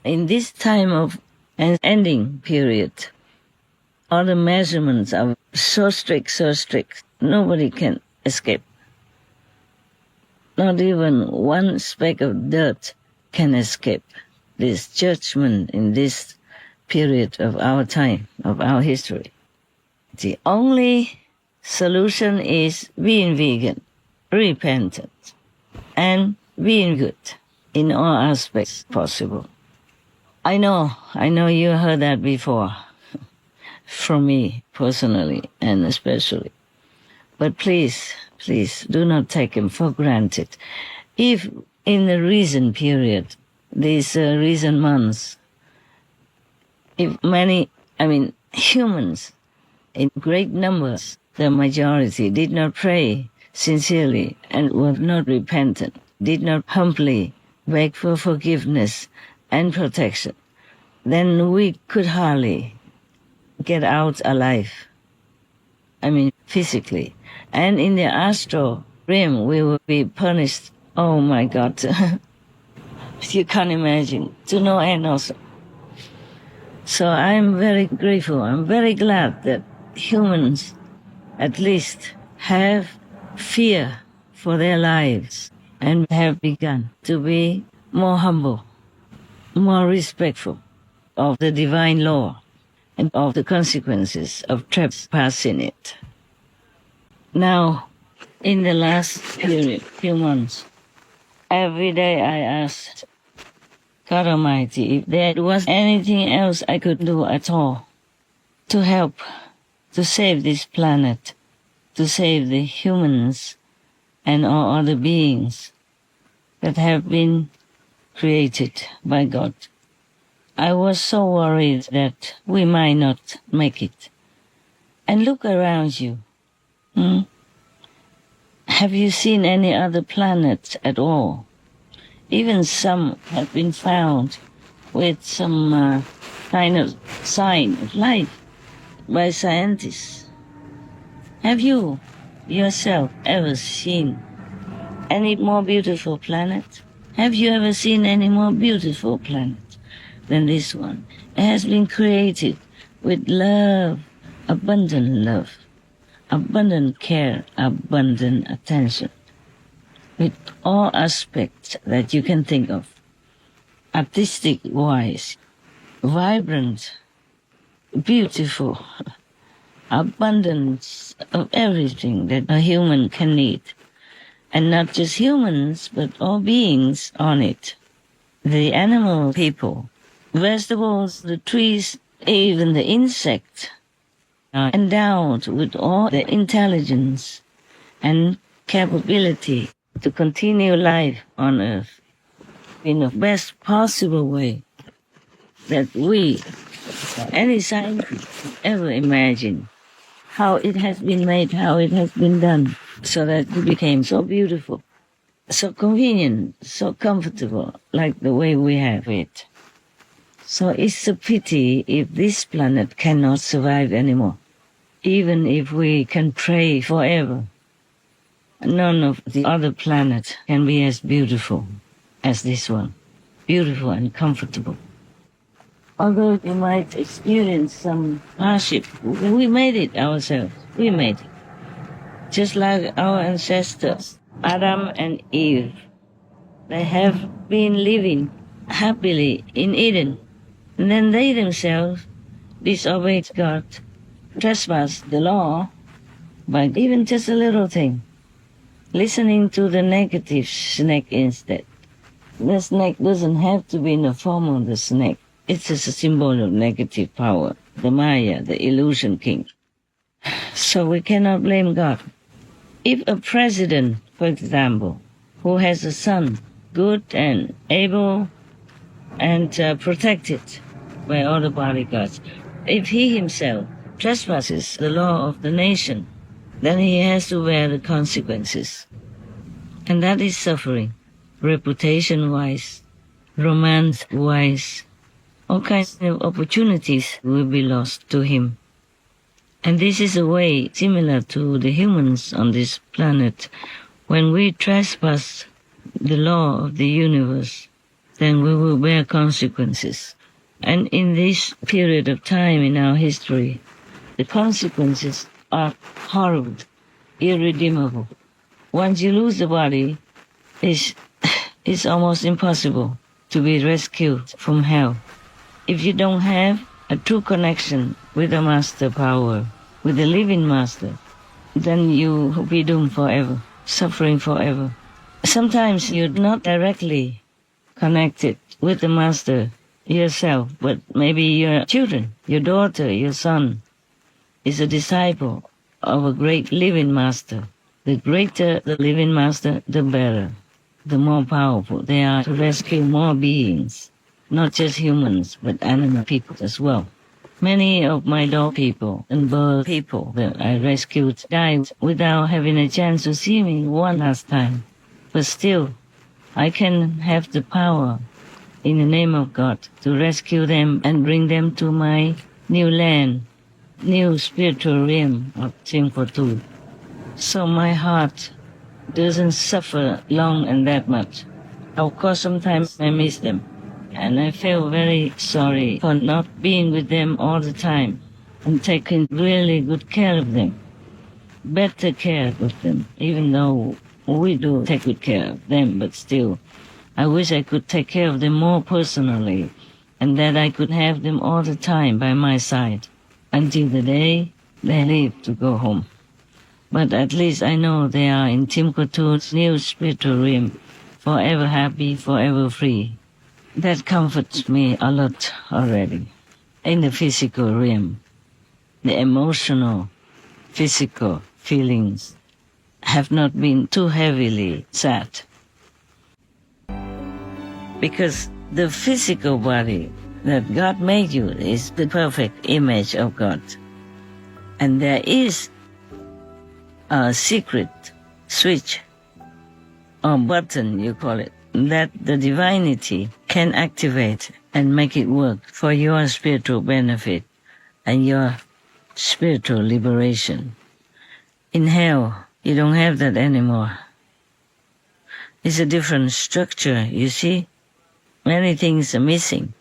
In this time of an ending period, all the measurements are so strict, nobody can escape. Not even one speck of dirt can escape this judgment in this period of our time, of our history. The only solution is being vegan, repentant, and being good in all aspects possible. I know you heard that before, from me personally and especially. But please do not take him for granted. If in the recent period, these recent months, if humans in great numbers, the majority, did not pray sincerely and were not repentant, did not humbly beg for forgiveness and protection, then we could hardly get out alive. Physically. And in the astral realm, we will be punished. Oh my God. You can't imagine. To no end also. So I'm very grateful. I'm very glad that humans at least have fear for their lives and have begun to be more humble, more respectful of the divine law and of the consequences of trespassing it. Now, in the last period, few months, every day I asked God Almighty if there was anything else I could do at all to help, to save this planet, to save the humans and all other beings that have been created by God. I was so worried that we might not make it. And look around you. Have you seen any other planet at all? Even some have been found with some kind of sign of life by scientists. Have you yourself ever seen any more beautiful planet? Have you ever seen any more beautiful planet than this one? It has been created with love, abundant care, abundant attention, with all aspects that you can think of. Artistic-wise, vibrant, beautiful, abundance of everything that a human can need. And not just humans, but all beings on it. The animal people, vegetables, the trees, even the insects, are endowed with all the intelligence and capability to continue life on Earth in the best possible way that we, or any scientist, ever imagine. How it has been made, how it has been done, so that it became so beautiful, so convenient, so comfortable, like the way we have it. So it's a pity if this planet cannot survive anymore. Even if we can pray forever, none of the other planets can be as beautiful as this one. Beautiful and comfortable. Although we might experience some hardship, we made it ourselves. We made it. Just like our ancestors, Adam and Eve. They have been living happily in Eden. And then they themselves disobeyed God, trespassed the law by even just a little thing, listening to the negative snake instead. The snake doesn't have to be in the form of the snake. It's just a symbol of negative power, the Maya, the illusion king. So we cannot blame God. If a president, for example, who has a son, good and able and protected by all the bodyguards, if he himself trespasses the law of the nation, then he has to bear the consequences. And that is suffering, reputation-wise, romance-wise. All kinds of opportunities will be lost to him. And this is a way similar to the humans on this planet. When we trespass the law of the universe, then we will bear consequences. And in this period of time in our history, the consequences are horrible, irredeemable. Once you lose the body, it's almost impossible to be rescued from hell. If you don't have a true connection with the Master Power, with the living Master, then you will be doomed forever, suffering forever. Sometimes you're not directly connected with the Master yourself, but maybe your children, your daughter, your son is a disciple of a great living Master. The greater the living Master, the better, the more powerful they are to rescue more beings, not just humans, but animal people as well. Many of my dog people and bird people that I rescued died without having a chance to see me one last time. But still, I can have the power in the name of God to rescue them and bring them to my new land, new spiritual realm of Timbuktu. So my heart doesn't suffer long and that much. Of course, sometimes I miss them. And I feel very sorry for not being with them all the time and taking really good care of them, better care of them, even though we do take good care of them, but still, I wish I could take care of them more personally and that I could have them all the time by my side until the day they leave to go home. But at least I know they are in Timbuktu's new spiritual realm, forever happy, forever free. That comforts me a lot already. In the physical realm, the emotional, physical feelings have not been too heavily sad. Because the physical body that God made you is the perfect image of God. And there is a secret switch or button, you call it, that the divinity can activate and make it work for your spiritual benefit and your spiritual liberation. In hell, you don't have that anymore. It's a different structure, you see? Many things are missing.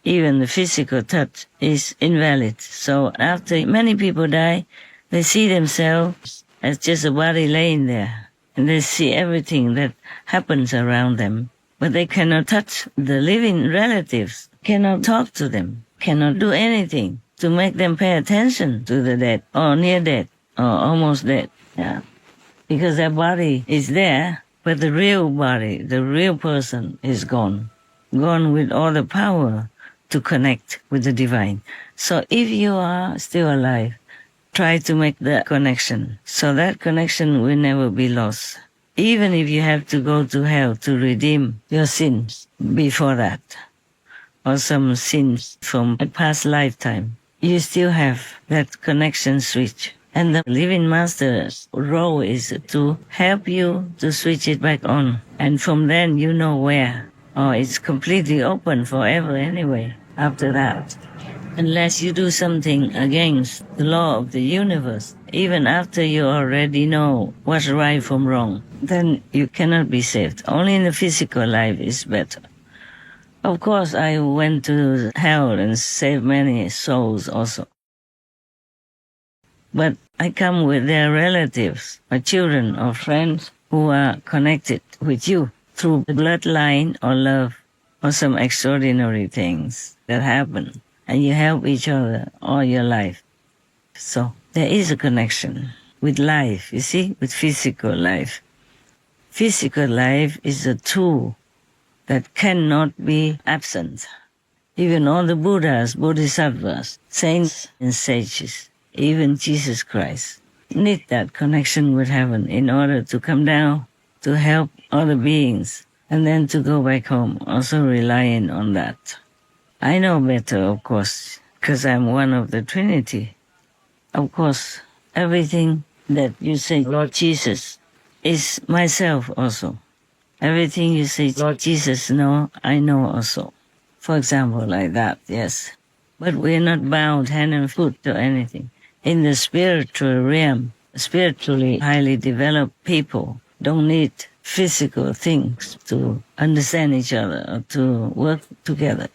Even the physical touch is invalid. So after many people die, they see themselves as just a body laying there. And they see everything that happens around them. But they cannot touch the living relatives, cannot talk to them, cannot do anything to make them pay attention to the dead, or near dead, or almost dead. Yeah. Because their body is there, but the real body, the real person is gone. Gone with all the power to connect with the divine. So if you are still alive, try to make the connection, so that connection will never be lost. Even if you have to go to hell to redeem your sins before that, or some sins from a past lifetime, you still have that connection switch. And the living master's role is to help you to switch it back on. And from then you know where. Or it's completely open forever anyway, after that. Unless you do something against the law of the universe, even after you already know what's right from wrong, then you cannot be saved. Only in the physical life is better. Of course, I went to hell and saved many souls also. But I come with their relatives, or children, or friends who are connected with you through the bloodline or love or some extraordinary things that happen. And you help each other all your life. So there is a connection with life, you see, with physical life. Physical life is a tool that cannot be absent. Even all the Buddhas, Bodhisattvas, saints and sages, even Jesus Christ, need that connection with heaven in order to come down, to help other beings, and then to go back home, also relying on that. I know better, of course, because I'm one of the Trinity. Of course, everything that you say, Lord Jesus, is myself also. Everything you say, Lord Jesus, no, I know also. For example, like that, yes. But we're not bound hand and foot to anything. In the spiritual realm, spiritually highly developed people don't need physical things to understand each other or to work together.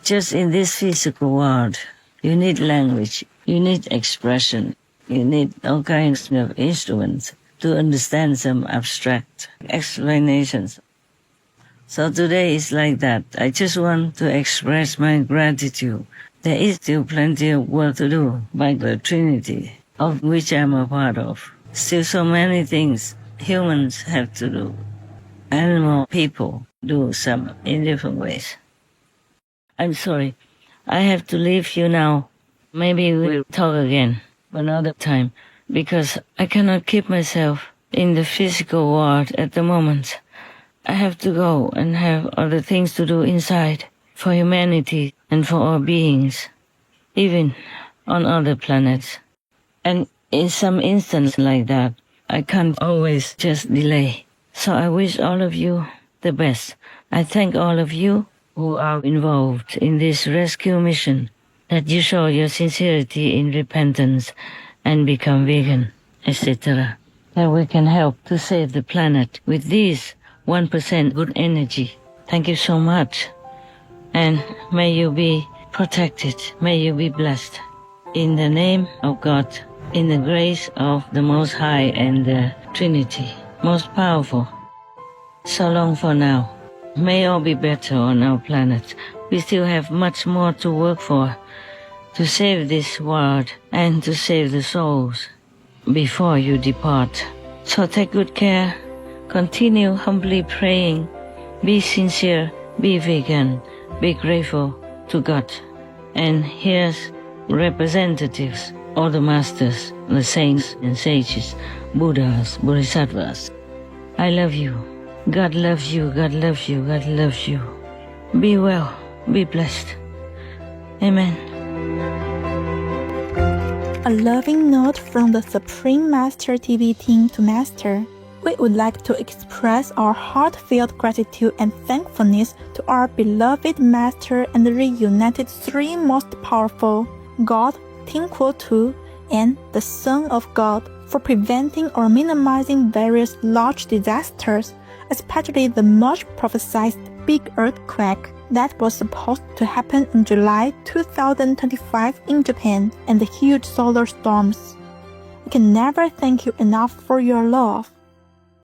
Just in this physical world, you need language, you need expression, you need all kinds of instruments to understand some abstract explanations. So today is like that. I just want to express my gratitude. There is still plenty of work to do by the Trinity, of which I'm a part of. Still so many things humans have to do. Animal people do some in different ways. I'm sorry. I have to leave you now. Maybe we'll talk again another time, because I cannot keep myself in the physical world at the moment. I have to go and have other things to do inside for humanity and for all beings, even on other planets. And in some instances like that, I can't always just delay. So I wish all of you the best. I thank all of you who are involved in this rescue mission, that you show your sincerity in repentance and become vegan, etc. That we can help to save the planet with this 1% good energy. Thank you so much. And may you be protected. May you be blessed. In the name of God, in the grace of the Most High and the Trinity, most powerful. So long for now. May all be better on our planet. We still have much more to work for, to save this world and to save the souls before you depart. So take good care. Continue humbly praying. Be sincere. Be vegan. Be grateful to God. And here's representatives, all the masters, the saints and sages, Buddhas, Bodhisattvas. I love you. God loves you. God loves you. God loves you. Be well. Be blessed. Amen. A loving note from the Supreme Master TV team to Master. We would like to express our heartfelt gratitude and thankfulness to our beloved Master and the reunited three most powerful, God, Ting Kuo Tu, and the Son of God, for preventing or minimizing various large disasters, especially the much prophesied big earthquake that was supposed to happen in July 2025 in Japan, and the huge solar storms. I can never thank you enough for your love.